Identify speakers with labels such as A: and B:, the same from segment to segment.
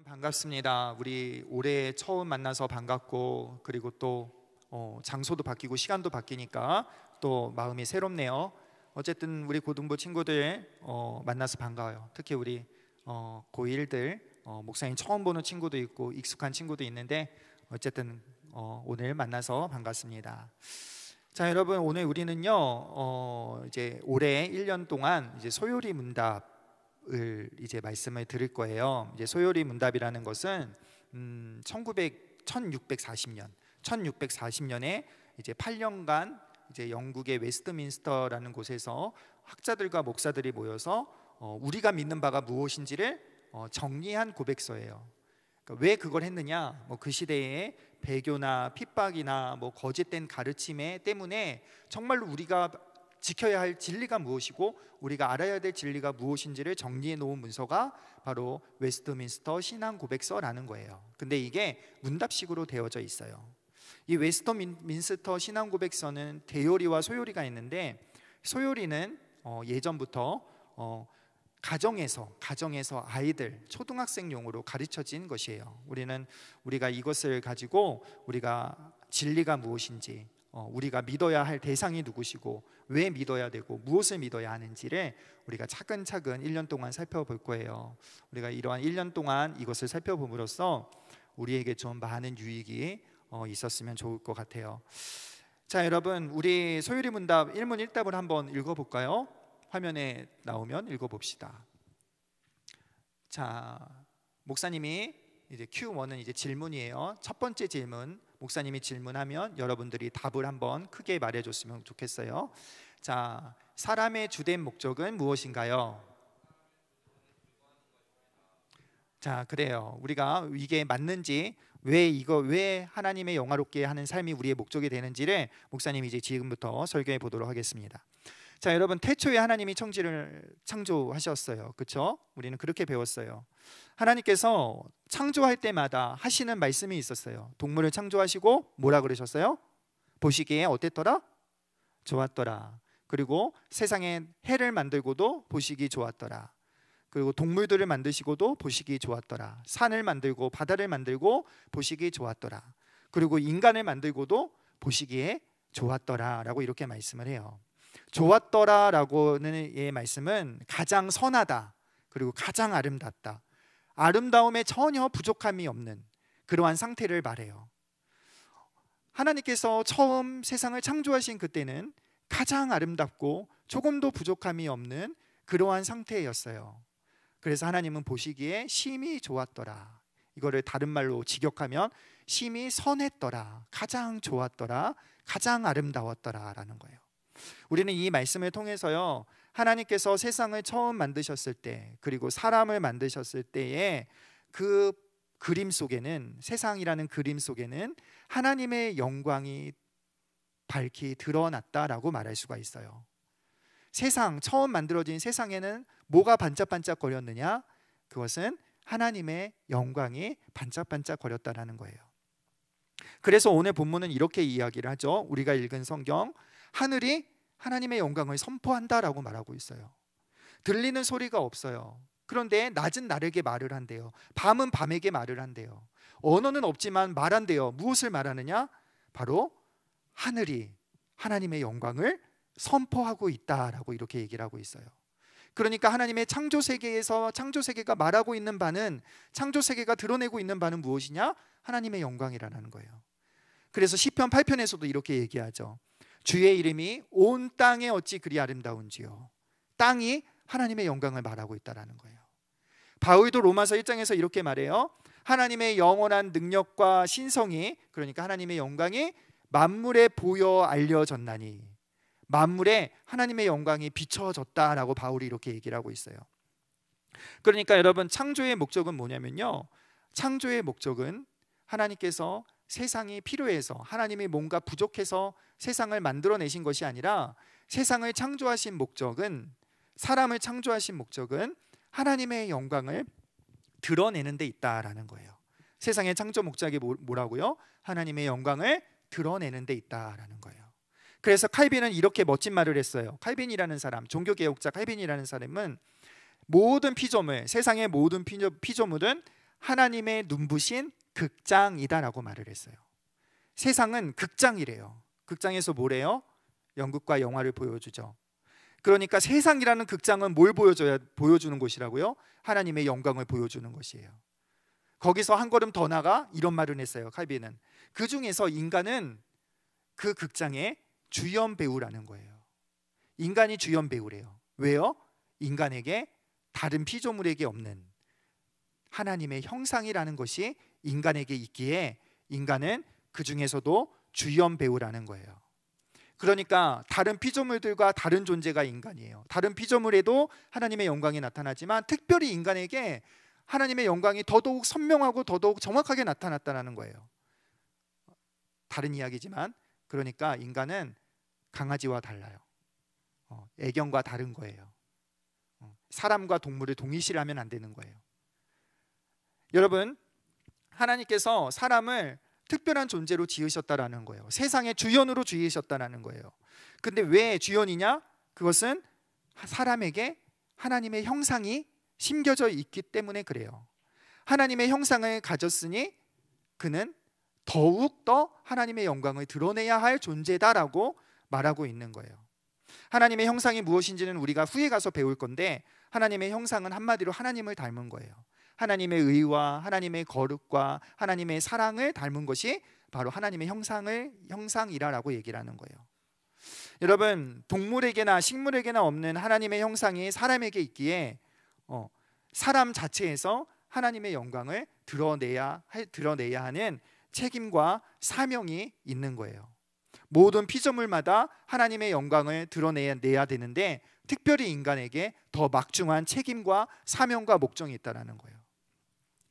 A: 반갑습니다. 우리 올해 처음 만나서 반갑고, 그리고 또 장소도 바뀌고 시간도 바뀌니까 또 마음이 새롭네요. 어쨌든 우리 고등부 친구들 만나서 반가워요. 특히 우리 고1들 목사님 처음 보는 친구도 있고 익숙한 친구도 있는데 어쨌든 오늘 만나서 반갑습니다. 자, 여러분, 오늘 우리는요 이제 올해 1년 동안 이제 소요리 문답을 이제 말씀을 드릴 거예요. 이제 소요리 문답이라는 것은 1640년에 이제 8년간 이제 영국의 웨스트민스터라는 곳에서 학자들과 목사들이 모여서 우리가 믿는 바가 무엇인지를 정리한 고백서예요. 그러니까 왜 그걸 했느냐? 그 시대에 배교나 핍박이나 거짓된 가르침에 때문에 정말로 우리가 지켜야 할 진리가 무엇이고 우리가 알아야 될 진리가 무엇인지를 정리해 놓은 문서가 바로 웨스트민스터 신앙 고백서라는 거예요. 근데 이게 문답식으로 되어져 있어요. 이 웨스트민스터 신앙 고백서는 대요리와 소요리가 있는데, 소요리는 예전부터 가정에서 아이들, 초등학생용으로 가르쳐진 것이에요. 우리가 이것을 가지고 우리가 진리가 무엇인지, 우리가 믿어야 할 대상이 누구시고 왜 믿어야 되고 무엇을 믿어야 하는지를 우리가 차근차근 1년 동안 살펴볼 거예요. 우리가 이러한 1년 동안 이것을 살펴봄으로써 우리에게 좀 많은 유익이 있었으면 좋을 것 같아요. 자, 여러분, 우리 소요리 문답 1문 1답을 한번 읽어볼까요? 화면에 나오면 읽어봅시다. 자, 목사님이 이제 Q1은 이제 질문이에요. 첫 번째 질문, 목사님이 질문하면 여러분들이 답을 한번 크게 말해줬으면 좋겠어요. 자, 사람의 주된 목적은 무엇인가요? 자, 그래요. 우리가 이게 맞는지, 왜 하나님의 영화롭게 하는 삶이 우리의 목적이 되는지를 목사님이 이제 지금부터 설교해 보도록 하겠습니다. 자, 여러분, 태초에 하나님이 천지를 창조하셨어요. 그렇죠? 우리는 그렇게 배웠어요. 하나님께서 창조할 때마다 하시는 말씀이 있었어요. 동물을 창조하시고 뭐라 그러셨어요? 보시기에 어땠더라? 좋았더라. 그리고 세상에 해를 만들고도 보시기 좋았더라. 그리고 동물들을 만드시고도 보시기 좋았더라. 산을 만들고 바다를 만들고 보시기 좋았더라. 그리고 인간을 만들고도 보시기에 좋았더라 라고 이렇게 말씀을 해요. 좋았더라라고는 의 말씀은 가장 선하다, 그리고 가장 아름답다, 아름다움에 전혀 부족함이 없는 그러한 상태를 말해요. 하나님께서 처음 세상을 창조하신 그때는 가장 아름답고 조금도 부족함이 없는 그러한 상태였어요. 그래서 하나님은 보시기에 심히 좋았더라, 이거를 다른 말로 직역하면 심히 선했더라, 가장 좋았더라, 가장 아름다웠더라 라는 거예요. 우리는 이 말씀을 통해서요, 하나님께서 세상을 처음 만드셨을 때, 그리고 사람을 만드셨을 때의 그 그림 속에는, 세상이라는 그림 속에는 하나님의 영광이 밝히 드러났다라고 말할 수가 있어요. 처음 만들어진 세상에는 뭐가 반짝반짝 거렸느냐? 그것은 하나님의 영광이 반짝반짝 거렸다라는 거예요. 그래서 오늘 본문은 이렇게 이야기를 하죠. 우리가 읽은 성경, 하늘이 하나님의 영광을 선포한다라고 말하고 있어요. 들리는 소리가 없어요. 그런데 낮은 날에게 말을 한대요. 밤은 밤에게 말을 한대요. 언어는 없지만 말한대요. 무엇을 말하느냐? 바로 하늘이 하나님의 영광을 선포하고 있다라고 이렇게 얘기를 하고 있어요. 그러니까 하나님의 창조세계에서 창조세계가 말하고 있는 바는, 창조세계가 드러내고 있는 바는 무엇이냐? 하나님의 영광이라는 거예요. 그래서 시편 8편에서도 이렇게 얘기하죠. 주의 이름이 온 땅에 어찌 그리 아름다운지요. 땅이 하나님의 영광을 말하고 있다라는 거예요. 바울도 로마서 1장에서 이렇게 말해요. 하나님의 영원한 능력과 신성이, 그러니까 하나님의 영광이 만물에 보여 알려졌나니, 만물에 하나님의 영광이 비춰졌다라고 바울이 이렇게 얘기를 하고 있어요. 그러니까 여러분, 창조의 목적은 뭐냐면요, 창조의 목적은 하나님께서 세상이 필요해서, 하나님이 뭔가 부족해서 세상을 만들어내신 것이 아니라, 세상을 창조하신 목적은, 사람을 창조하신 목적은 하나님의 영광을 드러내는 데 있다라는 거예요. 세상의 창조 목적이 뭐라고요? 하나님의 영광을 드러내는 데 있다라는 거예요. 그래서 칼빈은 이렇게 멋진 말을 했어요. 칼빈이라는 사람, 종교개혁자 칼빈이라는 사람은 모든 피조물, 세상의 모든 피조물은 하나님의 눈부신 극장이다라고 말을 했어요. 세상은 극장이래요. 극장에서 뭐래요? 연극과 영화를 보여주죠. 그러니까 세상이라는 극장은 뭘 보여주는 곳이라고요? 하나님의 영광을 보여주는 것이에요. 거기서 한 걸음 더 나가 이런 말을 했어요. 칼빈은 그 중에서 인간은 그 극장의 주연 배우라는 거예요. 인간이 주연 배우래요. 왜요? 인간에게 다른 피조물에게 없는 하나님의 형상이라는 것이 인간에게 있기에 인간은 그 중에서도 주연 배우라는 거예요. 그러니까 다른 피조물들과 다른 존재가 인간이에요. 다른 피조물에도 하나님의 영광이 나타나지만 특별히 인간에게 하나님의 영광이 더더욱 선명하고 더더욱 정확하게 나타났다는 거예요. 다른 이야기지만 그러니까 인간은 강아지와 달라요. 애견과 다른 거예요. 사람과 동물을 동일시하면 안 되는 거예요. 여러분, 하나님께서 사람을 특별한 존재로 지으셨다라는 거예요. 세상의 주연으로 지으셨다라는 거예요. 근데 왜 주연이냐? 그것은 사람에게 하나님의 형상이 심겨져 있기 때문에 그래요. 하나님의 형상을 가졌으니 그는 더욱 더 하나님의 영광을 드러내야 할 존재다라고 말하고 있는 거예요. 하나님의 형상이 무엇인지는 우리가 후에 가서 배울 건데, 하나님의 형상은 한마디로 하나님을 닮은 거예요. 하나님의 의와 하나님의 거룩과 하나님의 사랑을 닮은 것이 바로 하나님의 형상이라고 얘기를 하는 거예요. 여러분, 동물에게나 식물에게나 없는 하나님의 형상이 사람에게 있기에 사람 자체에서 하나님의 영광을 드러내야 하는 책임과 사명이 있는 거예요. 모든 피조물마다 하나님의 영광을 드러내야 되는데 특별히 인간에게 더 막중한 책임과 사명과 목적이 있다는 거예요.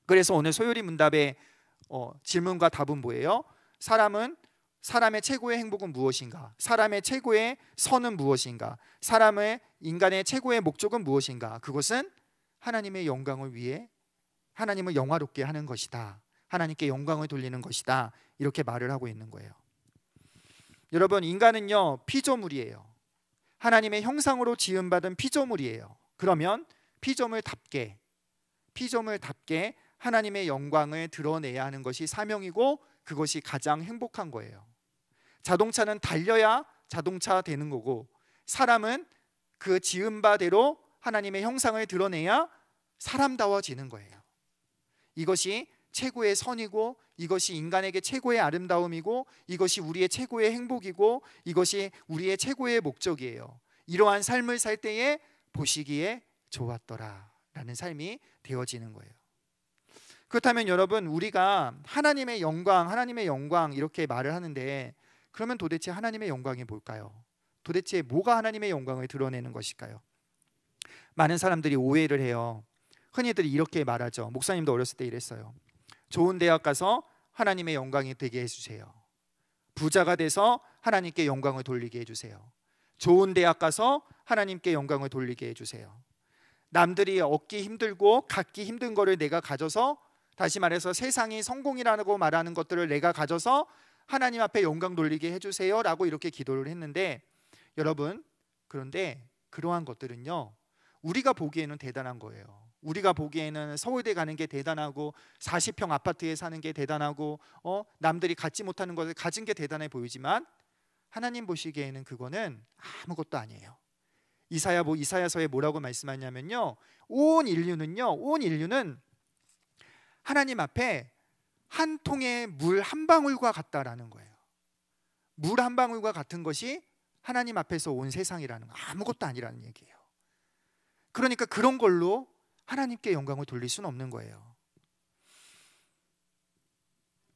A: 그래서 오늘 소요리 문답의 질문과 답은 뭐예요? 사람의 최고의 행복은 무엇인가? 사람의 최고의 선은 무엇인가? 인간의 최고의 목적은 무엇인가? 그것은 하나님의 영광을 위해 하나님을 영화롭게 하는 것이다. 하나님께 영광을 돌리는 것이다. 이렇게 말을 하고 있는 거예요. 여러분, 인간은요 피조물이에요. 하나님의 형상으로 지음받은 피조물이에요. 그러면 피조물답게 하나님의 영광을 드러내야 하는 것이 사명이고 그것이 가장 행복한 거예요. 자동차는 달려야 자동차 되는 거고, 사람은 그 지음바대로 하나님의 형상을 드러내야 사람다워지는 거예요. 이것이 최고의 선이고, 이것이 인간에게 최고의 아름다움이고, 이것이 우리의 최고의 행복이고, 이것이 우리의 최고의 목적이에요. 이러한 삶을 살 때에 보시기에 좋았더라 라는 삶이 되어지는 거예요. 그렇다면 여러분, 우리가 하나님의 영광 이렇게 말을 하는데, 그러면 도대체 하나님의 영광이 뭘까요? 도대체 뭐가 하나님의 영광을 드러내는 것일까요? 많은 사람들이 오해를 해요. 흔히들 이렇게 말하죠. 목사님도 어렸을 때 이랬어요. 좋은 대학 가서 하나님의 영광이 되게 해주세요. 부자가 돼서 하나님께 영광을 돌리게 해주세요. 좋은 대학 가서 하나님께 영광을 돌리게 해주세요. 남들이 얻기 힘들고 갖기 힘든 거를 내가 가져서, 다시 말해서 세상이 성공이라고 말하는 것들을 내가 가져서 하나님 앞에 영광 돌리게 해주세요 라고 이렇게 기도를 했는데, 여러분, 그런데 그러한 것들은요 우리가 보기에는 대단한 거예요. 우리가 보기에는 서울대 가는 게 대단하고 40평 아파트에 사는 게 대단하고 남들이 갖지 못하는 것을 가진 게 대단해 보이지만, 하나님 보시기에는 그거는 아무것도 아니에요. 이사야서에 뭐라고 말씀하냐면요, 온 인류는 하나님 앞에 한 통의 물 한 방울과 같다라는 거예요. 물 한 방울과 같은 것이 하나님 앞에서 온 세상이라는 거, 아무것도 아니라는 얘기예요. 그러니까 그런 걸로 하나님께 영광을 돌릴 수는 없는 거예요.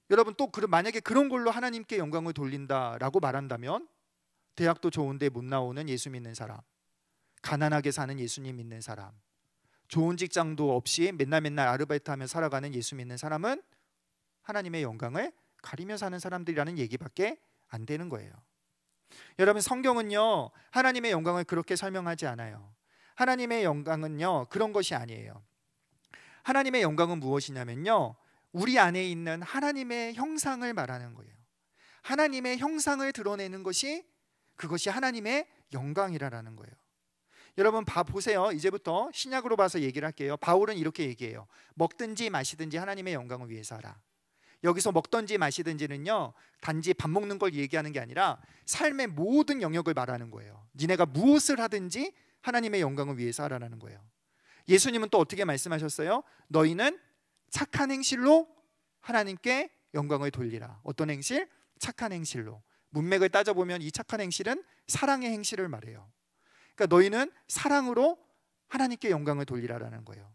A: 여러분, 또 만약에 그런 걸로 하나님께 영광을 돌린다라고 말한다면, 대학도 좋은데 못 나오는 예수 믿는 사람, 가난하게 사는 예수님 믿는 사람, 좋은 직장도 없이 맨날 아르바이트하며 살아가는 예수 믿는 사람은 하나님의 영광을 가리며 사는 사람들이라는 얘기밖에 안 되는 거예요. 여러분, 성경은요 하나님의 영광을 그렇게 설명하지 않아요. 하나님의 영광은요 그런 것이 아니에요. 하나님의 영광은 무엇이냐면요, 우리 안에 있는 하나님의 형상을 말하는 거예요. 하나님의 형상을 드러내는 것이, 그것이 하나님의 영광이라는 거예요. 여러분 보세요. 이제부터 신약으로 봐서 얘기를 할게요. 바울은 이렇게 얘기해요. 먹든지 마시든지 하나님의 영광을 위해서 하라. 여기서 먹든지 마시든지는요, 단지 밥 먹는 걸 얘기하는 게 아니라 삶의 모든 영역을 말하는 거예요. 니네가 무엇을 하든지 하나님의 영광을 위해서 하라는 거예요. 예수님은 또 어떻게 말씀하셨어요? 너희는 착한 행실로 하나님께 영광을 돌리라. 어떤 행실? 착한 행실로. 문맥을 따져보면 이 착한 행실은 사랑의 행실을 말해요. 그러니까 너희는 사랑으로 하나님께 영광을 돌리라라는 거예요.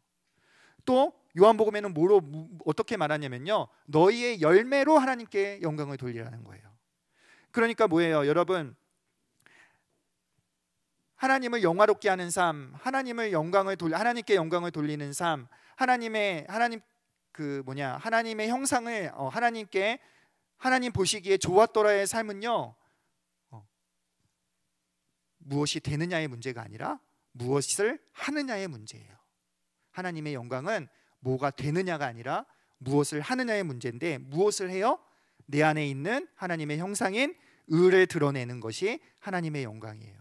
A: 또 요한복음에는 어떻게 말하냐면요, 너희의 열매로 하나님께 영광을 돌리라는 거예요. 그러니까 뭐예요, 여러분? 하나님을 영화롭게 하는 삶, 하나님께 영광을 돌리는 삶, 하나님의 형상을 하나님 보시기에 좋았더라의 삶은요, 무엇이 되느냐의 문제가 아니라 무엇을 하느냐의 문제예요. 하나님의 영광은 뭐가 되느냐가 아니라 무엇을 하느냐의 문제인데, 무엇을 해요? 내 안에 있는 하나님의 형상인 의를 드러내는 것이 하나님의 영광이에요.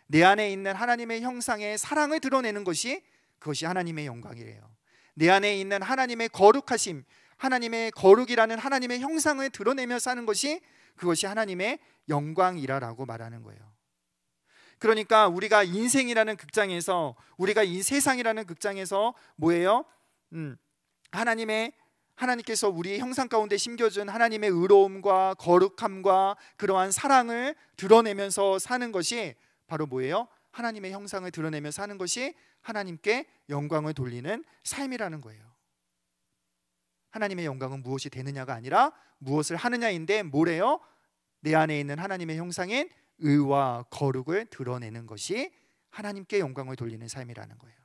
A: 내 안에 있는 하나님의 형상의 사랑을 드러내는 것이, 그것이 하나님의 영광이에요. 내 안에 있는 하나님의 거룩하심, 하나님의 거룩이라는 하나님의 형상을 드러내며 사는 것이, 그것이 하나님의 영광이라고 말하는 거예요. 그러니까 우리가 인생이라는 극장에서, 우리가 이 세상이라는 극장에서 뭐예요? 하나님께서 우리의 형상 가운데 심겨준 하나님의 의로움과 거룩함과 그러한 사랑을 드러내면서 사는 것이 바로 뭐예요? 하나님의 형상을 드러내며 사는 것이 하나님께 영광을 돌리는 삶이라는 거예요. 하나님의 영광은 무엇이 되느냐가 아니라 무엇을 하느냐인데, 뭐래요? 내 안에 있는 하나님의 형상인 의와 거룩을 드러내는 것이 하나님께 영광을 돌리는 삶이라는 거예요.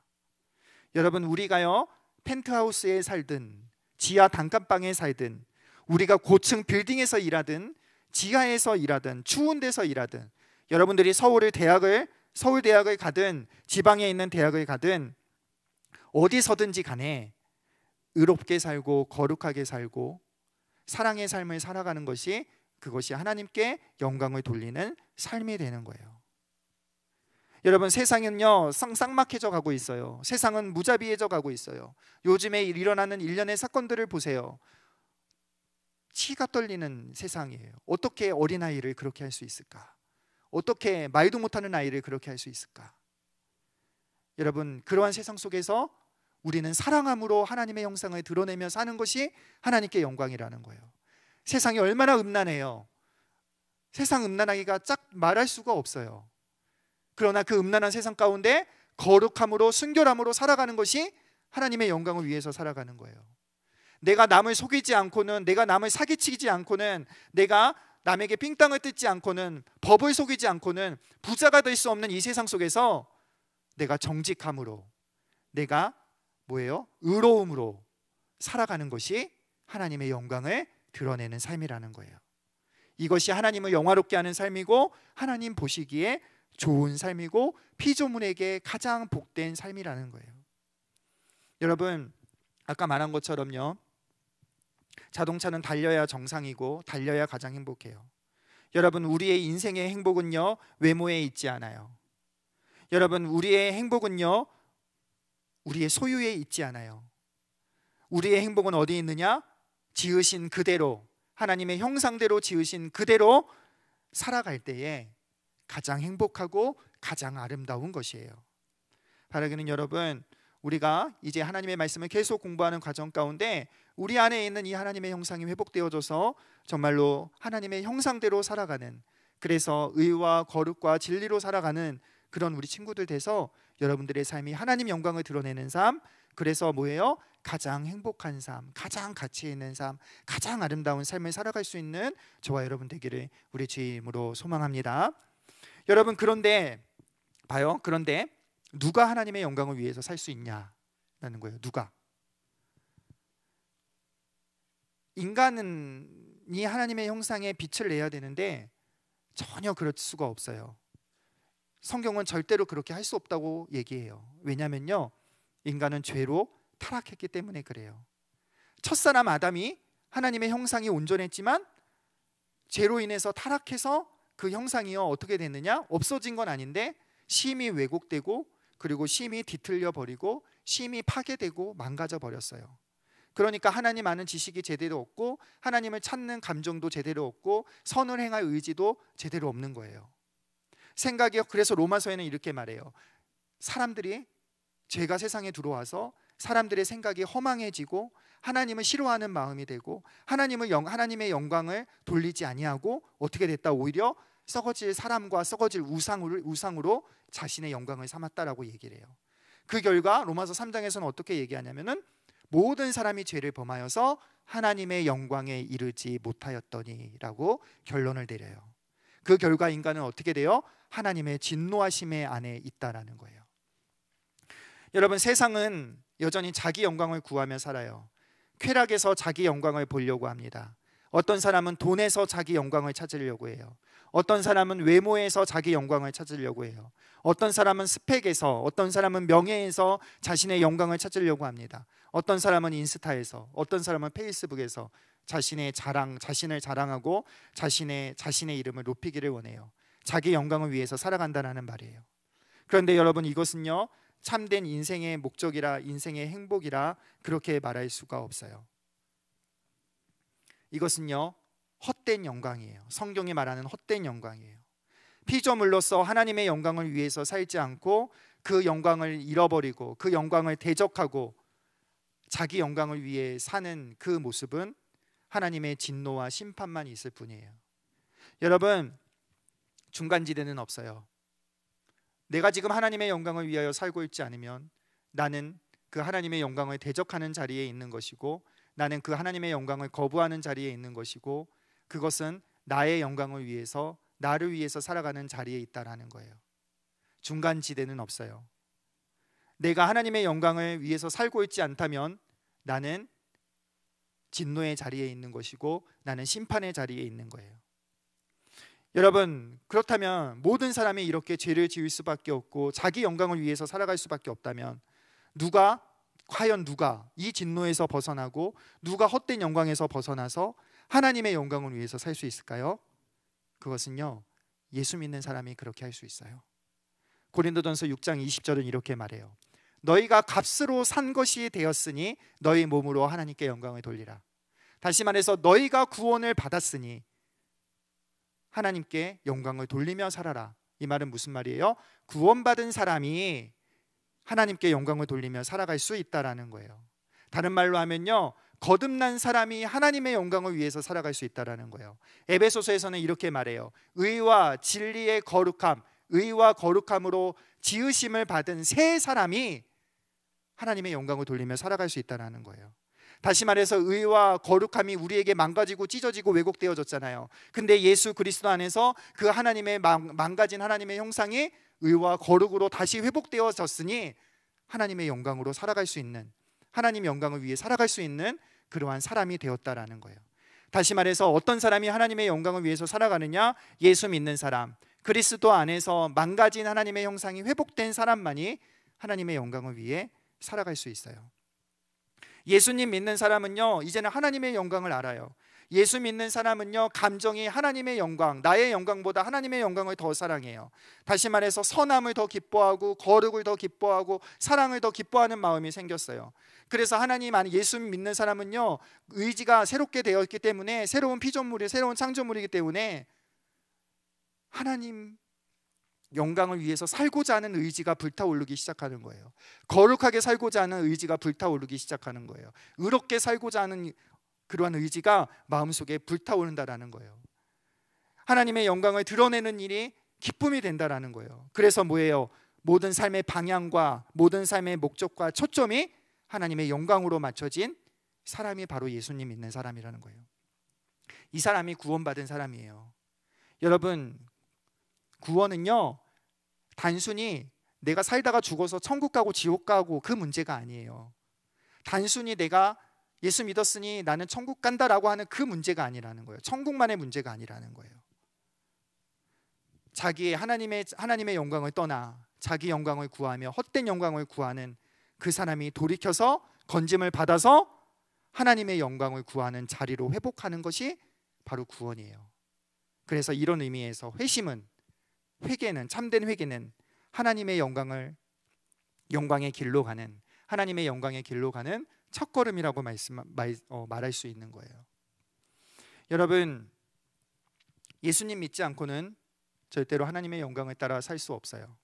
A: 여러분, 우리가요, 펜트하우스에 살든 지하 단칸방에 살든, 우리가 고층 빌딩에서 일하든 지하에서 일하든 추운 데서 일하든, 여러분들이 서울대학을 가든 지방에 있는 대학을 가든 어디서든지 간에 의롭게 살고 거룩하게 살고 사랑의 삶을 살아가는 것이, 그것이 하나님께 영광을 돌리는 삶이 되는 거예요. 여러분, 세상은요 쌍막해져 가고 있어요. 세상은 무자비해져 가고 있어요. 요즘에 일어나는 일련의 사건들을 보세요. 치가 떨리는 세상이에요. 어떻게 어린아이를 그렇게 할 수 있을까? 어떻게 말도 못하는 아이를 그렇게 할 수 있을까? 여러분, 그러한 세상 속에서 우리는 사랑함으로 하나님의 형상을 드러내며 사는 것이 하나님께 영광이라는 거예요. 세상이 얼마나 음란해요. 세상 음란하기가 짝 말할 수가 없어요. 그러나 그 음란한 세상 가운데 거룩함으로 순결함으로 살아가는 것이 하나님의 영광을 위해서 살아가는 거예요. 내가 남을 속이지 않고는, 내가 남을 사기치지 않고는, 내가 남에게 삥땅을 뜯지 않고는, 법을 속이지 않고는 부자가 될 수 없는 이 세상 속에서 내가 정직함으로, 내가 의로움으로 살아가는 것이 하나님의 영광을 드러내는 삶이라는 거예요. 이것이 하나님을 영화롭게 하는 삶이고, 하나님 보시기에 좋은 삶이고, 피조물에게 가장 복된 삶이라는 거예요. 여러분, 아까 말한 것처럼요, 자동차는 달려야 정상이고 달려야 가장 행복해요. 여러분, 우리의 인생의 행복은요 외모에 있지 않아요. 여러분, 우리의 행복은요 우리의 소유에 있지 않아요. 우리의 행복은 어디에 있느냐? 지으신 그대로, 하나님의 형상대로 지으신 그대로 살아갈 때에 가장 행복하고 가장 아름다운 것이에요. 바라기는 여러분, 우리가 이제 하나님의 말씀을 계속 공부하는 과정 가운데 우리 안에 있는 이 하나님의 형상이 회복되어져서 정말로 하나님의 형상대로 살아가는, 그래서 의와 거룩과 진리로 살아가는 그런 우리 친구들 돼서 여러분들의 삶이 하나님 영광을 드러내는 삶, 그래서 뭐예요? 가장 행복한 삶, 가장 가치 있는 삶, 가장 아름다운 삶을 살아갈 수 있는 저와 여러분 되기를 우리 주임으로 소망합니다. 여러분, 그런데 봐요. 그런데 누가 하나님의 영광을 위해서 살 수 있냐라는 거예요. 누가? 인간이 하나님의 형상에 빛을 내야 되는데 전혀 그럴 수가 없어요. 성경은 절대로 그렇게 할 수 없다고 얘기해요. 왜냐면요, 인간은 죄로 타락했기 때문에 그래요. 첫사람 아담이 하나님의 형상이 온전했지만 죄로 인해서 타락해서 그 형상이요 어떻게 됐느냐? 없어진 건 아닌데 심히 왜곡되고 그리고 심히 뒤틀려 버리고 심히 파괴되고 망가져 버렸어요. 그러니까 하나님 아는 지식이 제대로 없고 하나님을 찾는 감정도 제대로 없고 선을 행할 의지도 제대로 없는 거예요. 생각이, 그래서 로마서에는 이렇게 말해요. 사람들이, 죄가 세상에 들어와서 사람들의 생각이 허망해지고 하나님을 싫어하는 마음이 되고 하나님의 영광을 돌리지 아니하고 어떻게 됐다? 오히려 썩어질 사람과 썩어질 우상으로 자신의 영광을 삼았다라고 얘기를 해요. 그 결과 로마서 3장에서는 어떻게 얘기하냐면은 모든 사람이 죄를 범하여서 하나님의 영광에 이르지 못하였더니라고 결론을 내려요. 그 결과 인간은 어떻게 돼요? 하나님의 진노하심의 안에 있다라는 거예요. 여러분, 세상은 여전히 자기 영광을 구하며 살아요. 쾌락에서 자기 영광을 보려고 합니다. 어떤 사람은 돈에서 자기 영광을 찾으려고 해요. 어떤 사람은 외모에서 자기 영광을 찾으려고 해요. 어떤 사람은 스펙에서, 어떤 사람은 명예에서 자신의 영광을 찾으려고 합니다. 어떤 사람은 인스타에서, 어떤 사람은 페이스북에서 자신을 자랑하고 자신의 이름을 높이기를 원해요. 자기 영광을 위해서 살아간다는 말이에요. 그런데 여러분, 이것은요, 참된 인생의 목적이라, 인생의 행복이라 그렇게 말할 수가 없어요. 이것은요, 헛된 영광이에요. 성경이 말하는 헛된 영광이에요. 피조물로서 하나님의 영광을 위해서 살지 않고 그 영광을 잃어버리고 그 영광을 대적하고 자기 영광을 위해 사는 그 모습은 하나님의 진노와 심판만 있을 뿐이에요. 여러분, 중간지대는 없어요. 내가 지금 하나님의 영광을 위하여 살고 있지 않으면 나는 그 하나님의 영광을 대적하는 자리에 있는 것이고, 나는 그 하나님의 영광을 거부하는 자리에 있는 것이고, 그것은 나의 영광을 위해서, 나를 위해서 살아가는 자리에 있다라는 거예요. 중간지대는 없어요. 내가 하나님의 영광을 위해서 살고 있지 않다면 나는 진노의 자리에 있는 것이고 나는 심판의 자리에 있는 거예요. 여러분, 그렇다면 모든 사람이 이렇게 죄를 지을 수밖에 없고 자기 영광을 위해서 살아갈 수밖에 없다면 과연 누가 이 진노에서 벗어나고 누가 헛된 영광에서 벗어나서 하나님의 영광을 위해서 살 수 있을까요? 그것은요, 예수 믿는 사람이 그렇게 할 수 있어요. 고린도전서 6장 20절은 이렇게 말해요. 너희가 값으로 산 것이 되었으니 너희 몸으로 하나님께 영광을 돌리라. 다시 말해서 너희가 구원을 받았으니 하나님께 영광을 돌리며 살아라. 이 말은 무슨 말이에요? 구원받은 사람이 하나님께 영광을 돌리며 살아갈 수 있다라는 거예요. 다른 말로 하면요, 거듭난 사람이 하나님의 영광을 위해서 살아갈 수 있다라는 거예요. 에베소서에서는 이렇게 말해요. 의와 진리의 거룩함, 의와 거룩함으로 지으심을 받은 새 사람이 하나님의 영광을 돌리며 살아갈 수 있다는 거예요. 다시 말해서 의와 거룩함이 우리에게 망가지고 찢어지고 왜곡되어졌잖아요. 근데 예수 그리스도 안에서 그 하나님의 망가진 하나님의 형상이 의와 거룩으로 다시 회복되어졌으니 하나님의 영광으로 살아갈 수 있는, 하나님의 영광을 위해 살아갈 수 있는 그러한 사람이 되었다라는 거예요. 다시 말해서 어떤 사람이 하나님의 영광을 위해서 살아가느냐? 예수 믿는 사람, 그리스도 안에서 망가진 하나님의 형상이 회복된 사람만이 하나님의 영광을 위해 살아갈 수 있어요. 예수님 믿는 사람은요, 이제는 하나님의 영광을 알아요. 예수 믿는 사람은요, 감정이 하나님의 영광, 나의 영광보다 하나님의 영광을 더 사랑해요. 다시 말해서 선함을 더 기뻐하고 거룩을 더 기뻐하고 사랑을 더 기뻐하는 마음이 생겼어요. 그래서 예수 믿는 사람은요, 의지가 새롭게 되었기 때문에, 새로운 피조물이, 새로운 창조물이기 때문에 하나님 영광을 위해서 살고자 하는 의지가 불타오르기 시작하는 거예요. 거룩하게 살고자 하는 의지가 불타오르기 시작하는 거예요. 의롭게 살고자 하는 그러한 의지가 마음속에 불타오른다라는 거예요. 하나님의 영광을 드러내는 일이 기쁨이 된다라는 거예요. 그래서 뭐예요? 모든 삶의 방향과 모든 삶의 목적과 초점이 하나님의 영광으로 맞춰진 사람이 바로 예수님 믿는 사람이라는 거예요. 이 사람이 구원받은 사람이에요. 여러분, 구원은요, 단순히 내가 살다가 죽어서 천국 가고 지옥 가고 그 문제가 아니에요. 단순히 내가 예수 믿었으니 나는 천국 간다라고 하는 그 문제가 아니라는 거예요. 천국만의 문제가 아니라는 거예요. 자기의 하나님의 영광을 떠나 자기 영광을 구하며 헛된 영광을 구하는 그 사람이 돌이켜서 건짐을 받아서 하나님의 영광을 구하는 자리로 회복하는 것이 바로 구원이에요. 그래서 이런 의미에서 회개는, 참된 회개는 하나님의 영광의 길로 가는, 하나님의 영광의 길로 가는 첫걸음이라고 말할 수 있는 거예요. 여러분, 예수님 믿지 않고는 절대로 하나님의 영광을 따라 살 수 없어요.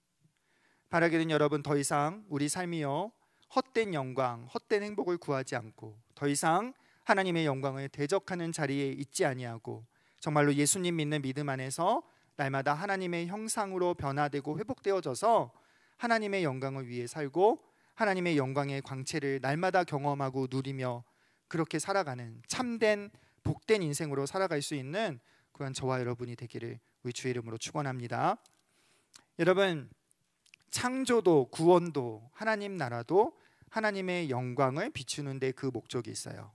A: 바라기는 여러분, 더 이상 우리 삶이요 헛된 영광, 헛된 행복을 구하지 않고 더 이상 하나님의 영광을 대적하는 자리에 있지 아니하고 정말로 예수님 믿는 믿음 안에서 날마다 하나님의 형상으로 변화되고 회복되어져서 하나님의 영광을 위해 살고 하나님의 영광의 광채를 날마다 경험하고 누리며 그렇게 살아가는 참된 복된 인생으로 살아갈 수 있는 그런 저와 여러분이 되기를 우리 주의 이름으로 축원합니다. 여러분, 창조도 구원도 하나님 나라도 하나님의 영광을 비추는 데 그 목적이 있어요.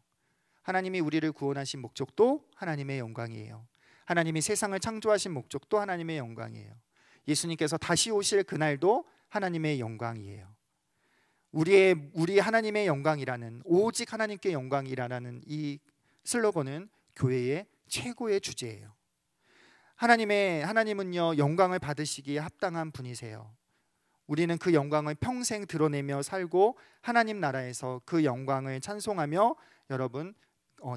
A: 하나님이 우리를 구원하신 목적도 하나님의 영광이에요. 하나님이 세상을 창조하신 목적도 하나님의 영광이에요. 예수님께서 다시 오실 그날도 하나님의 영광이에요. 우리 하나님의 영광이라는, 오직 하나님께 영광이라는 이 슬로건은 교회의 최고의 주제예요. 하나님은요 영광을 받으시기에 합당한 분이세요. 우리는 그 영광을 평생 드러내며 살고 하나님 나라에서 그 영광을 찬송하며 여러분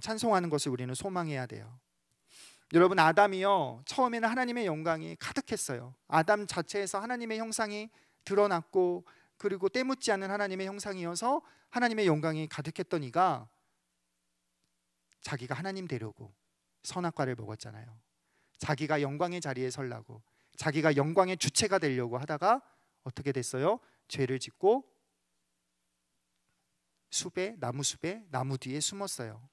A: 찬송하는 것을 우리는 소망해야 돼요. 여러분, 아담이요 처음에는 하나님의 영광이 가득했어요. 아담 자체에서 하나님의 형상이 드러났고 그리고 때묻지 않은 하나님의 형상이어서 하나님의 영광이 가득했던 이가 자기가 하나님 되려고 선악과를 먹었잖아요. 자기가 영광의 자리에 서려고, 자기가 영광의 주체가 되려고 하다가 어떻게 됐어요? 죄를 짓고 나무 뒤에 숨었어요.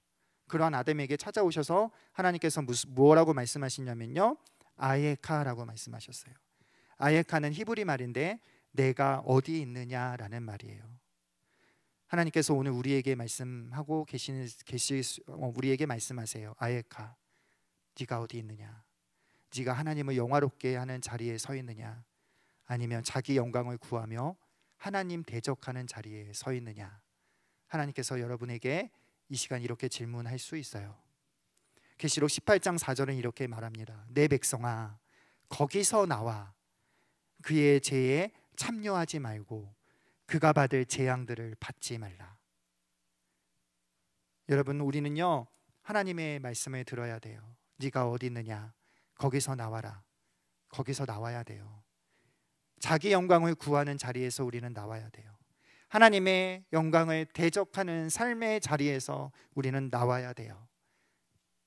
A: 그러한 아담에게 찾아오셔서 하나님께서 뭐라고 말씀하시냐면요, 아예카라고 말씀하셨어요. 아예카는 히브리 말인데 내가 어디 있느냐라는 말이에요. 하나님께서 오늘 우리에게 말씀하고 우리에게 말씀하세요. 아예카, 네가 어디 있느냐? 네가 하나님을 영화롭게 하는 자리에 서 있느냐? 아니면 자기 영광을 구하며 하나님 대적하는 자리에 서 있느냐? 하나님께서 여러분에게 이 시간 이렇게 질문할 수 있어요. 계시록 18장 4절은 이렇게 말합니다. 내 백성아, 거기서 나와 그의 죄에 참여하지 말고 그가 받을 재앙들을 받지 말라. 여러분, 우리는요 하나님의 말씀을 들어야 돼요. 네가 어디 있느냐? 거기서 나와라. 거기서 나와야 돼요. 자기 영광을 구하는 자리에서 우리는 나와야 돼요. 하나님의 영광을 대적하는 삶의 자리에서 우리는 나와야 돼요.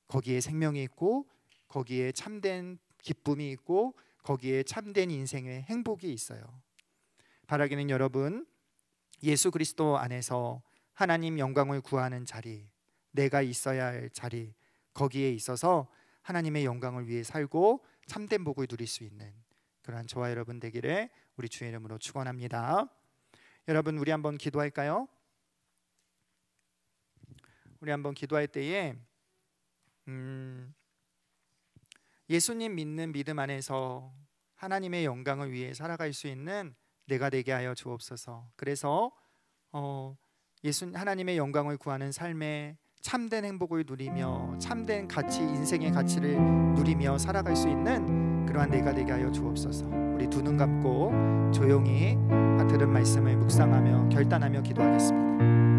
A: 거기에 생명이 있고 거기에 참된 기쁨이 있고 거기에 참된 인생의 행복이 있어요. 바라기는 여러분, 예수 그리스도 안에서 하나님 영광을 구하는 자리, 내가 있어야 할 자리, 거기에 있어서 하나님의 영광을 위해 살고 참된 복을 누릴 수 있는 그러한 저와 여러분 되기를 우리 주의 이름으로 축원합니다. 여러분, 우리 한번 기도할까요? 우리 한번 기도할 때에 예수님 믿는 믿음 안에서 하나님의 영광을 위해 살아갈 수 있는 내가 되게 하여 주옵소서. 그래서 하나님의 영광을 구하는 삶에 참된 행복을 누리며 참된 가치, 인생의 가치를 누리며 살아갈 수 있는 그러한 내가 되게 하여 주옵소서. 우리 두 눈 감고 조용히 들은 말씀을 묵상하며 결단하며 기도하겠습니다.